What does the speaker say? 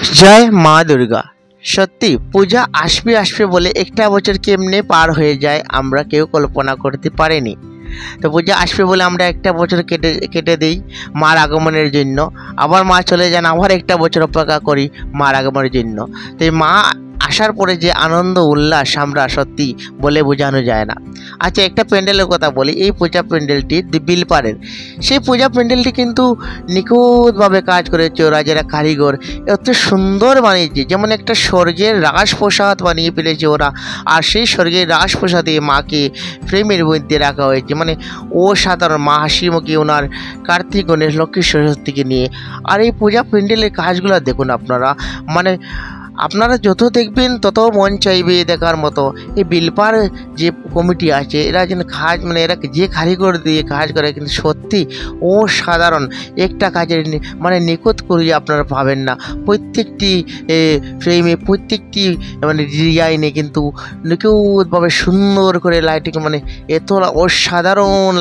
জয় মা দুর্গা। সত্যি পূজা আসবে আসবে বলে একটা বছর কেমনে পার হয়ে যায় আমরা কেউ কল্পনা করতে পারিনি। তো পূজা আসবে বলে আমরা একটা বছর কেটে কেটে দিই মার আগমনের জন্য, আবার মা চলে যান, আবার একটা বছর অপেক্ষা করি মার আগমনের জন্য। তো এই মা আসার পরে যে আনন্দ উল্লাস আমরা সত্যি বলে বোঝানো যায় না। আচ্ছা, একটা প্যান্ডেলের কথা বলি। এই পূজা প্যান্ডেলটি বিলপাড়ের, সেই পূজা প্যান্ডেলটি কিন্তু নিখুঁতভাবে কাজ করেছে ওরা যারা কারিগর, এত সুন্দর বানিয়েছে, যেমন একটা স্বর্গের রাজপ্রসাদ বানিয়ে ফেলেছে ওরা। আর সেই স্বর্গের রাজপ্রসাদে মাকে ফ্রেমের মধ্যে রাখা হয়েছে, মানে অসাধারণ। মা হাসিমুখে ওনার কার্তিক গণেশ লক্ষ্মী সরস্বতীকে নিয়ে। আর এই পূজা প্যান্ডেলের কাজগুলো দেখুন আপনারা, মানে আপনারা যত দেখবেন তত মন চাইবে দেখার মতো। এই বিলপার যে কমিটি আছে এরা যেন কাজ, মানে এরা যে কারিগর দিয়ে কাজ করে কিন্তু সত্যি অসাধারণ। একটা কাজের মানে নিখুঁত করে আপনারা পাবেন না। প্রত্যেকটি ফ্রেমে, প্রত্যেকটি মানে ডিজাইনে কিন্তু নিখুঁতভাবে সুন্দর করে লাইটিং, মানে এত অসাধারণ